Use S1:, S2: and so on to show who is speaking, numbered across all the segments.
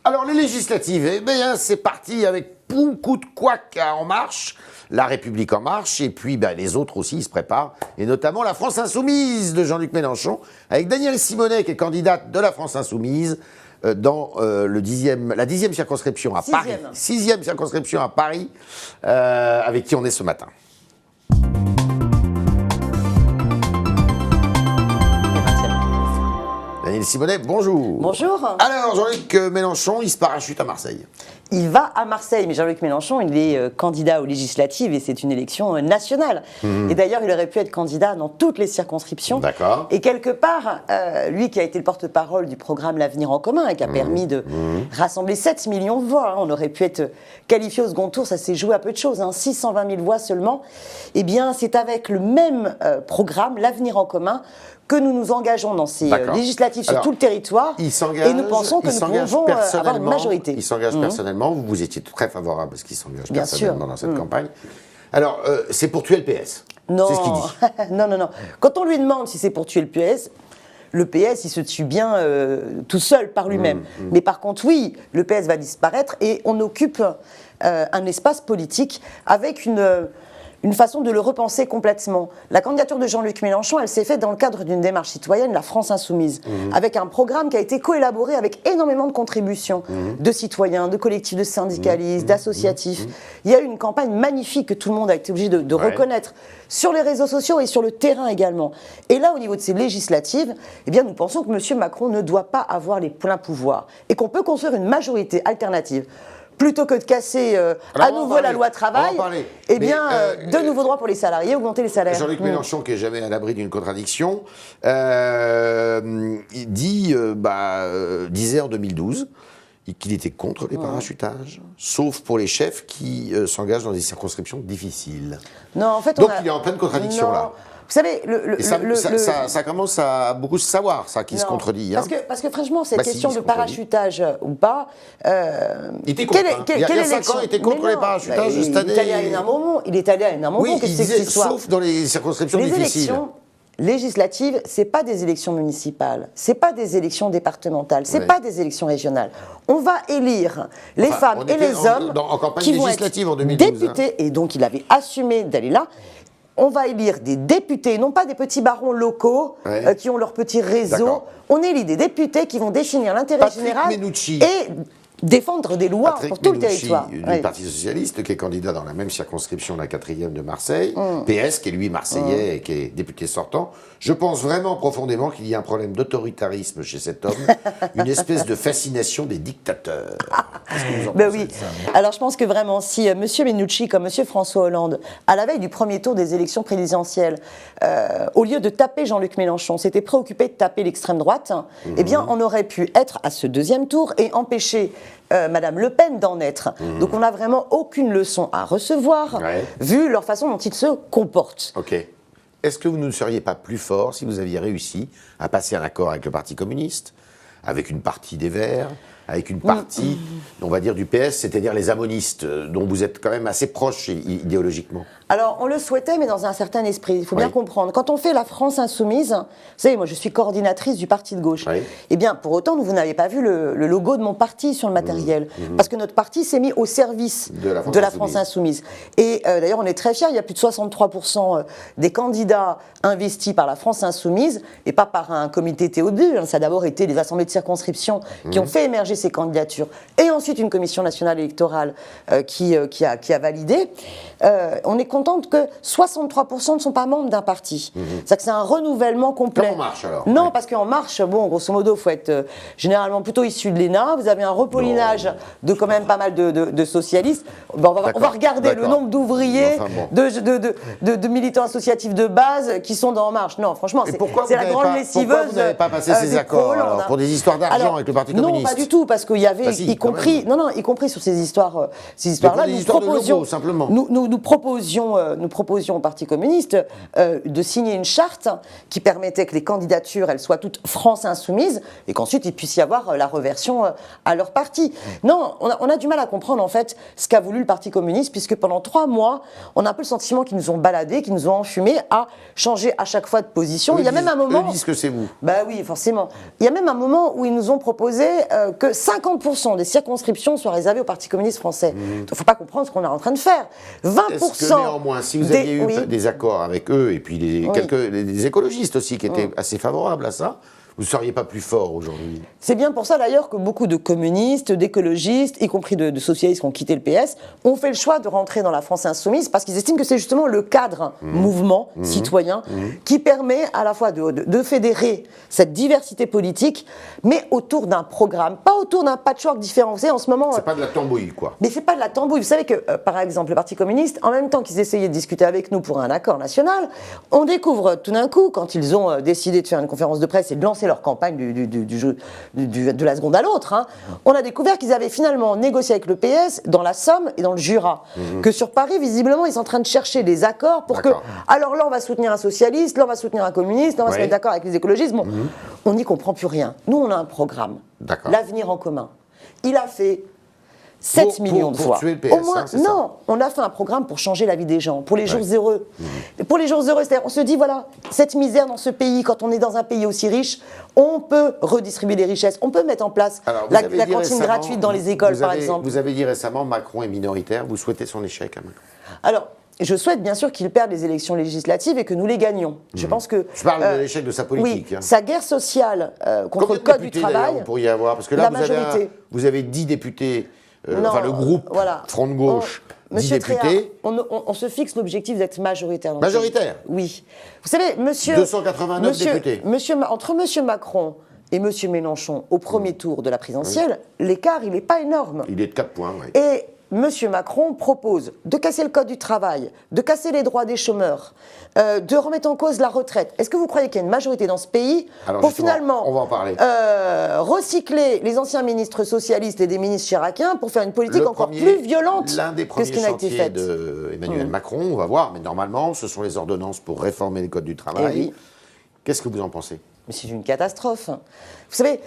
S1: Alors, les législatives, eh bien, c'est parti avec beaucoup de couacs En Marche, La République En Marche, et puis les autres aussi, ils se préparent, et notamment la France Insoumise de Jean-Luc Mélenchon, avec Danielle Simonet, qui est candidate de la France Insoumise, dans la 10e circonscription à Paris. 6e circonscription à Paris, avec qui on est ce matin. Danielle Simonet, bonjour.
S2: Bonjour.
S1: Alors, Jean-Luc Mélenchon, il se parachute à Marseille.
S2: Il va à Marseille, mais Jean-Luc Mélenchon, il est candidat aux législatives et c'est une élection nationale. Et d'ailleurs, il aurait pu être candidat dans toutes les circonscriptions.
S1: D'accord.
S2: Et quelque part, lui qui a été le porte-parole du programme L'Avenir en commun et qui a permis de rassembler 7 millions de voix, on aurait pu être qualifié au second tour, ça s'est joué à peu de choses, 620 000 voix seulement. Eh bien, c'est avec le même programme, L'Avenir en commun, que nous nous engageons dans ces législatives sur tout le territoire. Et nous pensons que nous pouvons avoir une majorité.
S1: Il s'engage personnellement. Vous étiez très favorable à ce qu'il s'engage personnellement dans cette campagne. Alors, c'est pour tuer le PS.
S2: Non.
S1: C'est ce qu'il dit.
S2: Non. Quand on lui demande si c'est pour tuer le PS, il se tue bien tout seul par lui-même. Mais par contre, oui, le PS va disparaître et on occupe un espace politique avec une façon de le repenser complètement. La candidature de Jean-Luc Mélenchon, elle s'est faite dans le cadre d'une démarche citoyenne, la France Insoumise, avec un programme qui a été coélaboré avec énormément de contributions de citoyens, de collectifs de syndicalistes, d'associatifs. Il y a eu une campagne magnifique que tout le monde a été obligé de reconnaître sur les réseaux sociaux et sur le terrain également. Et là, au niveau de ces législatives, eh bien, nous pensons que M. Macron ne doit pas avoir les pleins pouvoirs et qu'on peut construire une majorité alternative. Plutôt que de casser à nouveau la loi travail, eh bien, de nouveaux droits pour les salariés, augmenter les salaires.
S1: Jean-Luc Mélenchon, qui n'est jamais à l'abri d'une contradiction, il disait en 2012 qu'il était contre les parachutages, sauf pour les chefs qui s'engagent dans des circonscriptions difficiles.
S2: Non, en fait,
S1: donc il est en pleine contradiction là.
S2: Vous savez,
S1: ça commence à beaucoup se savoir, ça, qui se contredit.
S2: Parce que franchement, cette question de parachutage ou pas...
S1: il était contre. Il y a 5 ans, il était contre les parachutages.
S2: Il est allé à un moment.
S1: Oui, il disait, sauf dans les circonscriptions difficiles.
S2: Les élections législatives, c'est pas des élections municipales, c'est pas des élections départementales, c'est pas des élections régionales. On va élire les femmes et les hommes qui vont être députés, et donc il avait assumé d'aller là. On va élire des députés, non pas des petits barons locaux qui ont leur petit réseau. On élit des députés qui vont définir l'intérêt général et défendre des lois pour tout le territoire.
S1: Du Parti Socialiste, qui est candidat dans la même circonscription, la 4e de Marseille, PS, qui est lui marseillais et qui est député sortant. Je pense vraiment profondément qu'il y a un problème d'autoritarisme chez cet homme, une espèce de fascination des dictateurs.
S2: Oui. Alors je pense que vraiment, si M. Menucci, comme M. François Hollande, à la veille du premier tour des élections présidentielles, au lieu de taper Jean-Luc Mélenchon, s'était préoccupé de taper l'extrême droite, eh bien on aurait pu être à ce deuxième tour et empêcher Madame Le Pen d'en être. Donc on n'a vraiment aucune leçon à recevoir, vu leur façon dont ils se comportent.
S1: Ok. Est-ce que vous ne seriez pas plus fort si vous aviez réussi à passer un accord avec le Parti communiste, avec une partie des Verts, avec une partie, on va dire, du PS, c'est-à-dire les amonistes, dont vous êtes quand même assez proche idéologiquement?
S2: Alors, on le souhaitait, mais dans un certain esprit. Il faut bien comprendre. Quand on fait la France Insoumise, vous savez, moi, je suis coordinatrice du parti de gauche. Eh bien, pour autant, vous n'avez pas vu le logo de mon parti sur le matériel. Parce que notre parti s'est mis au service de la France Insoumise. Et d'ailleurs, on est très fiers. Il y a plus de 63% des candidats investis par la France Insoumise, et pas par un comité Théodule. Ça a d'abord été les assemblées de circonscription qui ont fait émerger ces candidatures. Et ensuite, une commission nationale électorale qui a validé. On est contente que 63% ne sont pas membres d'un parti. C'est-à-dire que c'est un renouvellement complet.
S1: Comme En Marche, alors?
S2: Non, parce qu'En Marche, bon, grosso modo, il faut être généralement plutôt issu de l'ENA. Vous avez un repollinage de quand même pas mal de socialistes. Bon, on va regarder le nombre d'ouvriers, de militants associatifs de base qui sont dans En Marche. Non, franchement, c'est la grande lessiveuse.
S1: Pourquoi vous n'avez pas passé ces accords alors, pour des histoires d'argent avec le Parti communiste?
S2: Non, pas du tout, parce qu'il y avait, y compris sur ces histoires-là,
S1: nous proposions
S2: nous proposions au Parti communiste de signer une charte qui permettait que les candidatures, elles soient toutes France insoumises et qu'ensuite il puisse y avoir la reversion à leur parti. Non, on a du mal à comprendre en fait ce qu'a voulu le Parti communiste, puisque pendant 3 mois, on a un peu le sentiment qu'ils nous ont baladés, qu'ils nous ont enfumés à changer à chaque fois de position. Il y a même un moment...
S1: Eux disent que c'est vous.
S2: Bah oui, forcément. Il y a même un moment où ils nous ont proposé que 50% des circonscriptions soient réservées au Parti communiste français. Il ne faut pas comprendre ce qu'on est en train de faire. 20%...
S1: Est-ce que néanmoins, si vous aviez eu des accords avec eux, et puis des écologistes aussi qui étaient assez favorables à ça, vous ne seriez pas plus fort aujourd'hui?
S2: C'est bien pour ça d'ailleurs que beaucoup de communistes, d'écologistes, y compris de socialistes qui ont quitté le PS, ont fait le choix de rentrer dans la France insoumise parce qu'ils estiment que c'est justement le cadre mouvement citoyen qui permet à la fois de fédérer cette diversité politique, mais autour d'un programme, pas autour d'un patchwork différent. Vous savez, en ce moment...
S1: C'est pas de la tambouille, quoi.
S2: Mais c'est pas de la tambouille. Vous savez que, par exemple, le Parti communiste, en même temps qu'ils essayaient de discuter avec nous pour un accord national, on découvre tout d'un coup, quand ils ont décidé de faire une conférence de presse et de lancer leur campagne de la seconde à l'autre, on a découvert qu'ils avaient finalement négocié avec le PS dans la Somme et dans le Jura. Que sur Paris, visiblement, ils sont en train de chercher des accords pour que... Alors là, on va soutenir un socialiste, là, on va soutenir un communiste, là, on va se mettre d'accord avec les écologistes. Bon, on n'y comprend plus rien. Nous, on a un programme. L'avenir en commun. Il a fait 7 millions de voix.
S1: Tuer le PS,
S2: au moins, non, on a fait un programme pour changer la vie des gens, pour les jours heureux. Pour les jours heureux, c'est-à-dire, on se dit, voilà, cette misère dans ce pays, quand on est dans un pays aussi riche, on peut redistribuer les richesses, on peut mettre en place la cantine gratuite dans les écoles, par exemple.
S1: Vous avez dit récemment, Macron est minoritaire, vous souhaitez son échec à Macron?
S2: Alors, je souhaite bien sûr qu'il perde les élections législatives et que nous les gagnions. Je pense que...
S1: Je parle de l'échec de sa politique.
S2: Oui, sa guerre sociale contre le Code du travail...
S1: Vous pourriez avoir, parce que là, vous avez 10 députés... enfin, le groupe Front de Gauche, 10 députés.
S2: On se fixe l'objectif d'être majoritaire.
S1: Majoritaire?
S2: Oui. Vous savez, monsieur...
S1: 289 députés.
S2: Entre monsieur Macron et monsieur Mélenchon, au premier tour de la présidentielle, l'écart, il n'est pas énorme.
S1: Il est de 4 points, oui.
S2: Et monsieur Macron propose de casser le Code du travail, de casser les droits des chômeurs, de remettre en cause la retraite. Est-ce que vous croyez qu'il y a une majorité dans ce pays pour finalement
S1: on va en parler.
S2: Recycler les anciens ministres socialistes et des ministres chiraciens pour faire une politique encore plus violente que ce qui n'a été fait?
S1: Emmanuel Macron, on va voir, mais normalement, ce sont les ordonnances pour réformer le Code du travail. Qu'est-ce que vous en pensez?
S2: Mais c'est une catastrophe. Vous savez...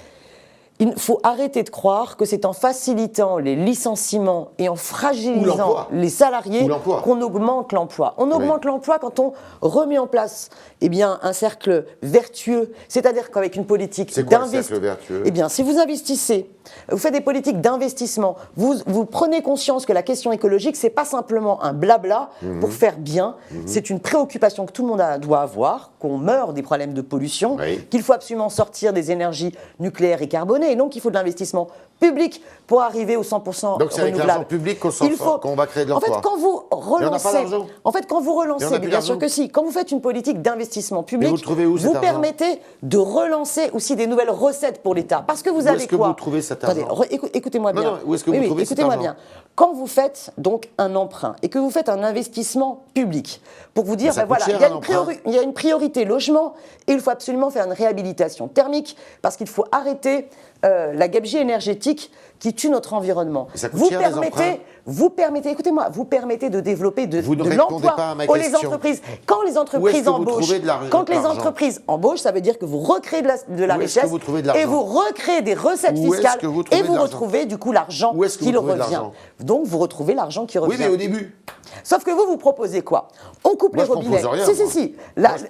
S2: Il faut arrêter de croire que c'est en facilitant les licenciements et en fragilisant les salariés qu'on augmente l'emploi. On augmente l'emploi quand on remet en place un cercle vertueux, c'est-à-dire qu'avec une politique d'investissement. Eh bien, si vous investissez, vous faites des politiques d'investissement, vous prenez conscience que la question écologique, c'est pas simplement un blabla pour faire bien, c'est une préoccupation que tout le monde doit avoir, qu'on meurt des problèmes de pollution, qu'il faut absolument sortir des énergies nucléaires et carbonées. Et donc, il faut de l'investissement public pour arriver aux 100% renouvelables.
S1: Donc, c'est avec l'argent public qu'on va créer de l'emploi.
S2: En fait, quand vous relancez, mais bien sûr que si, quand vous faites une politique d'investissement public, vous permettez de relancer aussi des nouvelles recettes pour l'État. Parce que vous avez quoi?
S1: Où est-ce que vous trouvez cet argent?
S2: Attendez, écoutez-moi bien.
S1: Où est-ce que vous trouvez cet argent?
S2: Écoutez-moi bien. Quand vous faites donc un emprunt et que vous faites un investissement public, pour vous dire, il y a une priorité logement et il faut absolument faire une réhabilitation thermique parce qu'il faut arrêter la gabegie énergétique qui tue notre environnement. Vous permettez, écoutez-moi, vous permettez de développer de l'emploi pour les entreprises. Quand les entreprises embauchent, ça veut dire que vous recréez de la richesse et vous recréez des recettes fiscales et vous retrouvez du coup l'argent qui revient. Donc vous retrouvez l'argent qui revient.
S1: Oui, mais au début.
S2: Sauf que vous proposez quoi? On coupe les robinets. Si.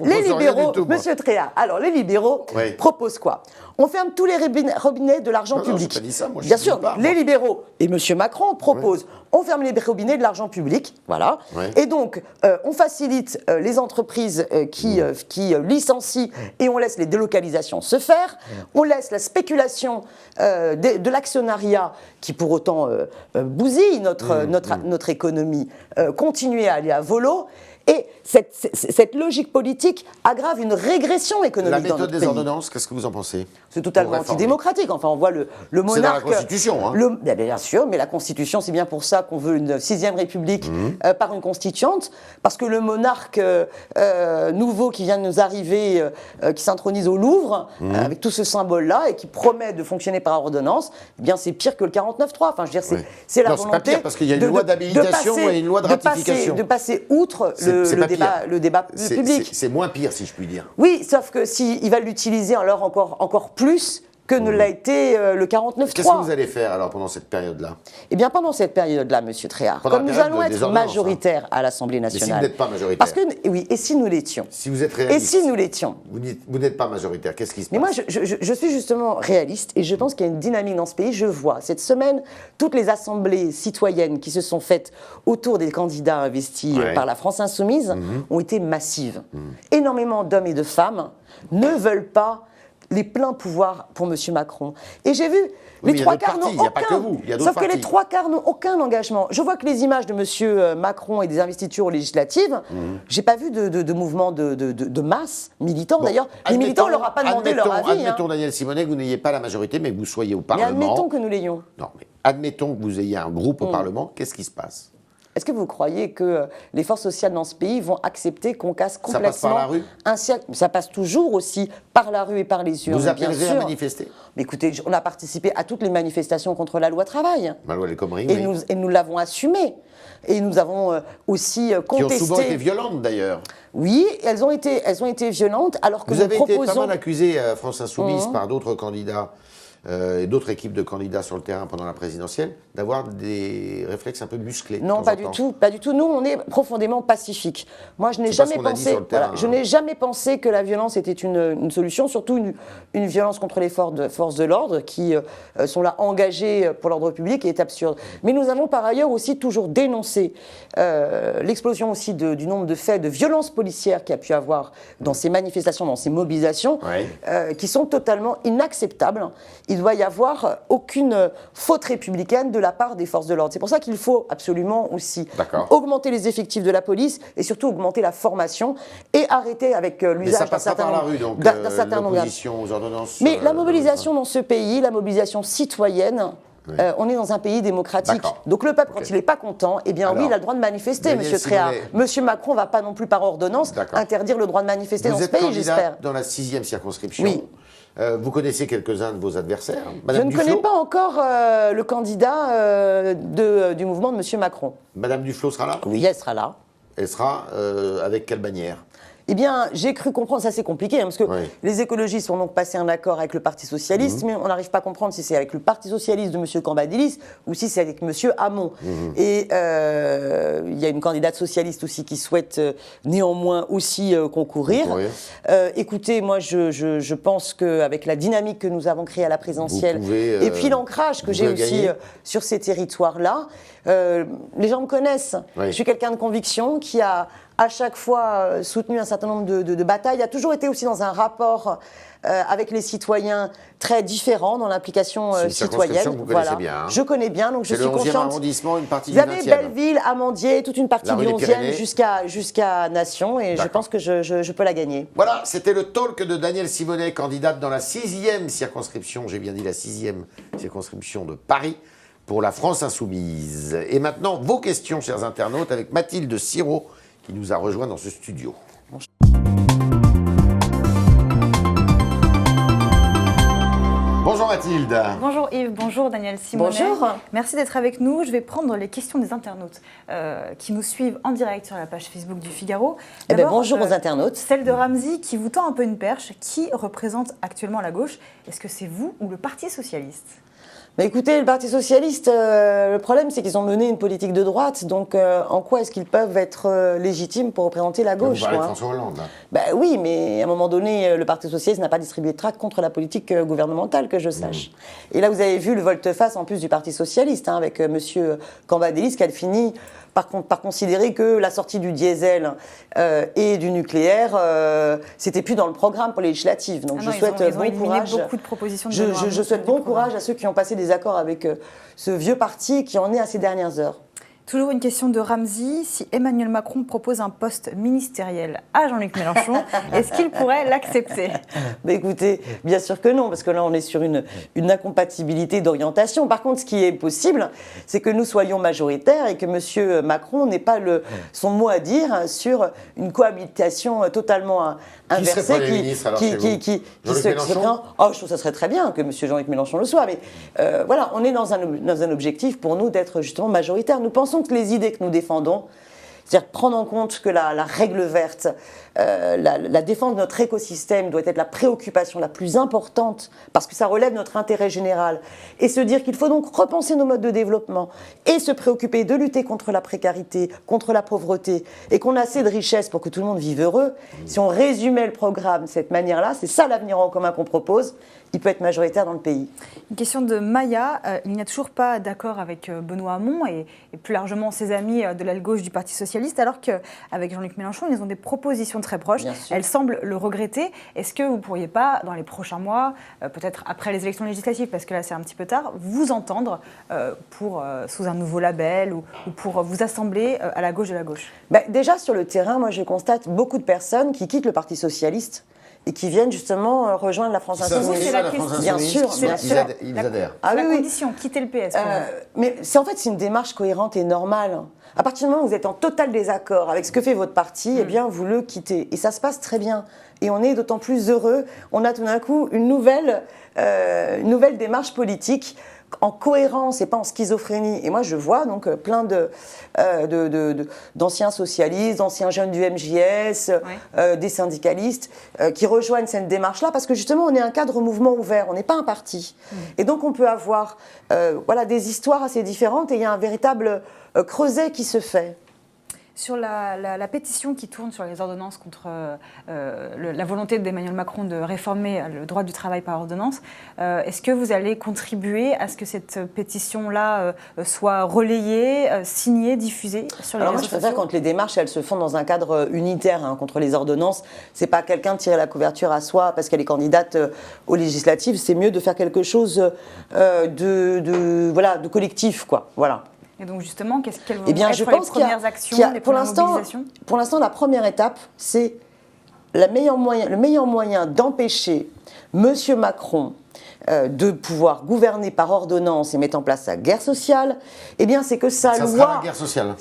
S2: Les libéraux, monsieur Tréhard, alors les libéraux proposent quoi? On ferme tous les robinets de l'argent public.
S1: Pas dit ça, moi,
S2: bien sûr, les libéraux et monsieur Macron proposent on ferme les robinets de l'argent public, voilà. Et donc, on facilite les entreprises qui licencient et on laisse les délocalisations se faire. On laisse la spéculation de l'actionnariat qui, pour autant, bousille notre économie, continuer à aller à volo. Et cette logique politique aggrave une régression économique
S1: La
S2: dans
S1: méthode
S2: notre
S1: des
S2: pays.
S1: ordonnances, qu'est-ce que vous en pensez?
S2: C'est totalement
S1: Pour réformer.
S2: antidémocratique. Enfin, on voit le monarque.
S1: C'est dans la Constitution, hein.
S2: Bien sûr, mais la Constitution, c'est bien pour ça qu'on veut une 6e République par une constituante, parce que le monarque nouveau qui vient de nous arriver, qui s'intronise au Louvre, avec tout ce symbole-là, et qui promet de fonctionner par ordonnance, eh bien, c'est pire que le 49-3. Enfin, je veux dire, c'est la
S1: Non, c'est pas
S2: volonté
S1: pire, parce qu'il y a une loi d'habilitation et une loi de ratification.
S2: de passer outre le débat public.
S1: C'est moins pire, si je puis dire.
S2: Oui, sauf que s'il va l'utiliser alors encore plus que ne l'a été le 49.3.
S1: Qu'est-ce que vous allez faire alors pendant cette période-là?
S2: Eh bien, pendant cette période-là, Monsieur Tréhard,
S1: Pendant
S2: comme
S1: la
S2: nous
S1: période
S2: allons
S1: des
S2: être
S1: ordonnances,
S2: majoritaires à l'Assemblée
S1: Mais si
S2: nationale.
S1: vous n'êtes pas majoritaire,
S2: Parce que, oui, et si nous l'étions?
S1: si vous êtes
S2: Et
S1: réaliste,
S2: si nous l'étions?
S1: vous n'êtes pas majoritaire, qu'est-ce qui se passe?
S2: Mais moi, je suis justement réaliste et je pense qu'il y a une dynamique dans ce pays. Je vois cette semaine toutes les assemblées citoyennes qui se sont faites autour des candidats investis par la France Insoumise ont été massives. Énormément d'hommes et de femmes ne veulent pas les pleins pouvoirs pour M. Macron. Et j'ai vu,
S1: mais
S2: les
S1: il y a
S2: trois
S1: d'autres
S2: quarts
S1: partis,
S2: n'ont
S1: il y a pas que
S2: aucun.
S1: vous, il y a d'autres
S2: Sauf que les
S1: partis.
S2: 3 quarts n'ont aucun engagement. Je vois que les images de M. Macron et des investitures législatives, j'ai pas vu de mouvement de masse militants.
S1: Bon,
S2: D'ailleurs, les militants ne leur ont pas demandé leur avis.
S1: Admettons, Daniel Simonet, que vous n'ayez pas la majorité, mais que vous soyez au
S2: Mais
S1: Parlement.
S2: admettons que nous l'ayons.
S1: Non, mais admettons que vous ayez un groupe au Parlement, qu'est-ce qui se passe?
S2: Est-ce que vous croyez que les forces sociales dans ce pays vont accepter qu'on casse
S1: Ça
S2: complètement
S1: passe par la rue?
S2: un siècle? Ça passe toujours aussi par la rue et par les urnes,
S1: Vous
S2: bien
S1: appellerez à
S2: sûr.
S1: manifester?
S2: Mais écoutez, on a participé à toutes les manifestations contre la loi travail.
S1: La loi El Khomri,
S2: Et,
S1: oui.
S2: nous l'avons assumé. Et nous avons aussi
S1: Qui ont souvent été
S2: contesté.
S1: violentes d'ailleurs.
S2: Oui, elles ont été violentes, alors que
S1: Vous
S2: nous
S1: avez été pas
S2: proposons.
S1: mal accusé à France Insoumise par d'autres candidats et d'autres équipes de candidats sur le terrain pendant la présidentielle d'avoir des réflexes un peu musclés. de
S2: Non,
S1: temps
S2: pas
S1: en
S2: du
S1: temps.
S2: tout, pas du tout. Nous, on est profondément pacifique. Moi, je n'ai
S1: C'est pas ce
S2: jamais
S1: qu'on a dit
S2: pensé,
S1: sur le terrain,
S2: je
S1: hein.
S2: n'ai jamais pensé que la violence était une solution, surtout une violence contre les forces de l'ordre qui sont là engagées pour l'ordre public et est absurde. Mais nous avons par ailleurs aussi toujours dénoncé l'explosion aussi du nombre de faits de violence policière qu'il y a pu avoir dans ces manifestations, dans ces mobilisations, qui sont totalement inacceptables. Il doit y avoir aucune faute républicaine de la part des forces de l'ordre. C'est pour ça qu'il faut absolument aussi augmenter les effectifs de la police et surtout augmenter la formation et arrêter avec l'usage d'un certain nombre
S1: l'opposition aux ordonnances.
S2: Mais la mobilisation dans ce pays, la mobilisation citoyenne, on est dans un pays démocratique. Donc le peuple, quand il n'est pas content, eh bien oui, il a le droit de manifester, Monsieur Tréhard. Monsieur Macron ne va pas non plus par ordonnance interdire le droit de manifester dans ce pays, j'espère.
S1: Dans la 6e circonscription.
S2: Oui.
S1: Vous connaissez quelques-uns de vos adversaires?
S2: Je ne connais pas encore le candidat du mouvement de M. Macron.
S1: Madame Duflot sera là?
S2: Oui, elle sera là.
S1: Elle sera avec quelle bannière?
S2: Eh bien, j'ai cru comprendre, ça c'est compliqué, parce que les écologistes ont donc passé un accord avec le Parti Socialiste, mais on n'arrive pas à comprendre si c'est avec le Parti Socialiste de M. Cambadélis ou si c'est avec M. Hamon. Et il y a une candidate socialiste aussi qui souhaite néanmoins aussi concourir. Écoutez, moi je pense qu'avec la dynamique que nous avons créée à la présidentielle, et puis l'ancrage que j'ai aussi sur ces territoires-là, les gens me connaissent. Je suis quelqu'un de conviction qui a à chaque fois soutenu un certain nombre de batailles, a toujours été aussi dans un rapport avec les citoyens très différent dans l'implication citoyenne.
S1: Que vous connaissez bien, hein.
S2: Je connais bien, donc je suis
S1: confiante. C'est le 11e
S2: confiante.
S1: arrondissement, une partie
S2: Vous
S1: du
S2: avez
S1: 20e.
S2: Belleville, Amandier, toute une partie du 11e
S1: Pyrénées.
S2: jusqu'à Nation, et je pense que je peux la gagner.
S1: Voilà, c'était le talk de Daniel Simonet, candidate dans la 6e circonscription, j'ai bien dit la 6e circonscription de Paris, pour la France Insoumise. Et maintenant, vos questions, chers internautes, avec Mathilde Sirot, qui nous a rejoint dans ce studio. Bonjour Mathilde.
S3: Bonjour Yves, bonjour Daniel Simonet.
S2: Bonjour.
S3: Merci d'être avec nous. Je vais prendre les questions des internautes qui nous suivent en direct sur la page Facebook du Figaro.
S2: Bonjour aux internautes.
S3: Celle de Ramzi qui vous tend un peu une perche. Qui représente actuellement la gauche? Est-ce que c'est vous ou le Parti Socialiste?
S2: Mais écoutez, le Parti Socialiste, le problème, c'est qu'ils ont mené une politique de droite. Donc, en quoi est-ce qu'ils peuvent être légitimes pour représenter la gauche?
S1: Vous parlez de François Hollande, là.
S2: Oui, mais à un moment donné, le Parti Socialiste n'a pas distribué de tracts contre la politique gouvernementale, que je sache. Et là, vous avez vu le volte-face, en plus, du Parti Socialiste, avec M. Cambadélis, qui a fini par considérer que la sortie du diesel et du nucléaire, c'était plus dans le programme pour les législatives. Donc je souhaite bon courage.
S3: Beaucoup de propositions de
S2: je souhaite bon courage à ceux qui ont passé des accords avec ce vieux parti qui en est à ces dernières heures.
S3: Toujours une question de Ramzi. Si Emmanuel Macron propose un poste ministériel à Jean-Luc Mélenchon, est-ce qu'il pourrait l'accepter?
S2: Écoutez, bien sûr que non, parce que là, on est sur une incompatibilité d'orientation. Par contre, ce qui est possible, c'est que nous soyons majoritaires et que M. Macron n'ait pas son mot à dire sur une cohabitation totalement inversée.
S1: Qui serait Premier ministre, alors, chez vous Jean-Luc Mélenchon?
S2: Oh, je trouve que ça serait très bien que M. Jean-Luc Mélenchon le soit, mais voilà, on est dans un objectif pour nous d'être justement majoritaire. Nous pensons que les idées que nous défendons, c'est-à-dire prendre en compte que la règle verte, la défense de notre écosystème doit être la préoccupation la plus importante parce que ça relève notre intérêt général. Et se dire qu'il faut donc repenser nos modes de développement et se préoccuper de lutter contre la précarité, contre la pauvreté et qu'on a assez de richesses pour que tout le monde vive heureux. Si on résumait le programme de cette manière-là, c'est ça l'avenir en commun qu'on propose. Il peut être majoritaire dans le pays.
S3: Une question de Maya. Il n'y a toujours pas d'accord avec Benoît Hamon et plus largement ses amis de l'aile gauche du Parti socialiste, alors qu'avec Jean-Luc Mélenchon, ils ont des propositions très proches. Elles semblent le regretter. Est-ce que vous ne pourriez pas, dans les prochains mois, peut-être après les élections législatives, parce que là c'est un petit peu tard, vous entendre sous un nouveau label ou pour vous assembler à la gauche de la gauche?
S2: Déjà sur le terrain, moi je constate beaucoup de personnes qui quittent le Parti socialiste et qui viennent justement rejoindre la France Insoumise.
S3: C'est la question.
S2: Bien sûr,
S1: ils adhèrent.
S3: La condition, quitter le PS.
S2: Mais c'est une démarche cohérente et normale. À partir du moment où vous êtes en total désaccord avec ce que fait votre parti, eh bien vous le quittez. Et ça se passe très bien. Et on est d'autant plus heureux. On a tout d'un coup une nouvelle démarche politique en cohérence et pas en schizophrénie. Et moi, je vois donc plein d'anciens socialistes, d'anciens jeunes du MJS, des syndicalistes qui rejoignent cette démarche-là parce que justement, on est un cadre mouvement ouvert, on n'est pas un parti. Et donc, on peut avoir des histoires assez différentes et il y a un véritable creuset qui se fait.
S3: Sur la pétition qui tourne sur les ordonnances contre la volonté d'Emmanuel Macron de réformer le droit du travail par ordonnance, est-ce que vous allez contribuer à ce que cette pétition-là soit relayée, signée, diffusée sur les réseaux sociaux?
S2: Je préfère quand les démarches elles se font dans un cadre unitaire contre les ordonnances. C'est pas quelqu'un tirer la couverture à soi parce qu'elle est candidate aux législatives. C'est mieux de faire quelque chose de collectif, quoi. Voilà.
S3: Et donc justement, quelles vont
S2: je
S3: être les premières actions, les premières mobilisations?
S2: Pour l'instant, la première étape, c'est le meilleur moyen d'empêcher M. Macron de pouvoir gouverner par ordonnance et mettre en place sa guerre sociale. Eh bien, c'est que sa loi...
S1: Ça sera la guerre sociale.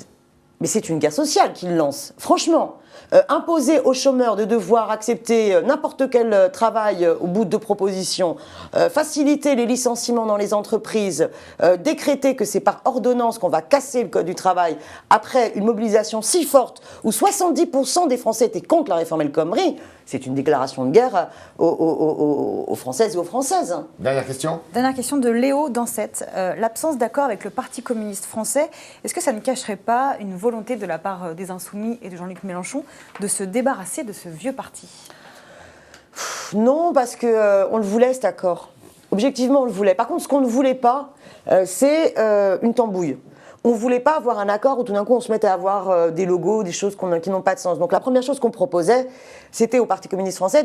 S2: Mais c'est une guerre sociale qu'il lance, franchement. Imposer aux chômeurs de devoir accepter n'importe quel travail au bout de propositions, faciliter les licenciements dans les entreprises, décréter que c'est par ordonnance qu'on va casser le code du travail après une mobilisation si forte où 70% des Français étaient contre la réforme El Khomri, c'est une déclaration de guerre aux Françaises et aux Françaises.
S1: Dernière question.
S3: Dernière question de Léo Dansette. L'absence d'accord avec le Parti communiste français, est-ce que ça ne cacherait pas une volonté de la part des Insoumis et de Jean-Luc Mélenchon de se débarrasser de ce vieux parti?
S2: Non, parce qu'on le voulait cet accord. Objectivement, on le voulait. Par contre, ce qu'on ne voulait pas, c'est une tambouille. On ne voulait pas avoir un accord où tout d'un coup on se mettait à avoir des logos, des choses qui n'ont pas de sens. Donc la première chose qu'on proposait, c'était au Parti communiste français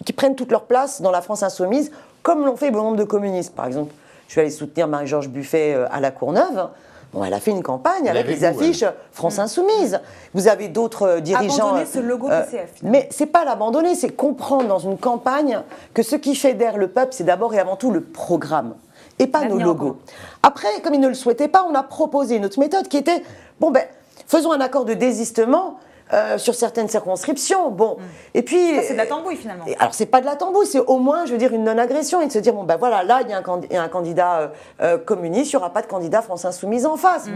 S2: qu'ils prennent toute leur place dans la France insoumise, comme l'ont fait bon nombre de communistes. Par exemple, je suis allée soutenir Marie-Georges Buffet à La Courneuve. Bon, elle a fait une campagne avec les affiches France Insoumise. Vous avez d'autres dirigeants...
S3: Abandonner ce logo PCF.
S2: Mais c'est pas l'abandonner, c'est comprendre dans une campagne que ce qui fédère le peuple, c'est d'abord et avant tout le programme et pas nos logos. Après, comme ils ne le souhaitaient pas, on a proposé une autre méthode qui était, faisons un accord de désistement sur certaines circonscriptions. Et puis...
S3: Ça, c'est de la tambouille, finalement.
S2: Alors, c'est pas de la tambouille, c'est au moins, une non-agression et de se dire, là, il y a un candidat communiste, il n'y aura pas de candidat France Insoumise en face.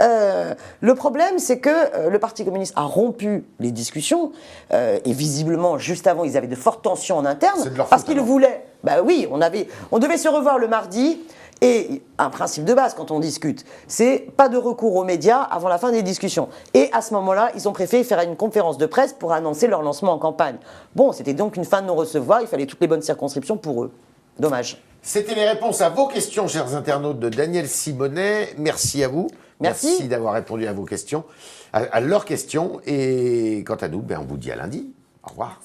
S2: Le problème, c'est que le Parti communiste a rompu les discussions et visiblement, juste avant, ils avaient de fortes tensions en interne parce qu'ils voulaient... oui, on devait se revoir le mardi. Et un principe de base quand on discute, c'est pas de recours aux médias avant la fin des discussions. Et à ce moment-là, ils ont préféré faire une conférence de presse pour annoncer leur lancement en campagne. C'était donc une fin de non-recevoir, il fallait toutes les bonnes circonscriptions pour eux. Dommage.
S1: C'était les réponses à vos questions, chers internautes, de Daniel Simonet. Merci à vous. Merci d'avoir répondu à vos questions, à leurs questions. Et quant à nous, on vous dit à lundi. Au revoir.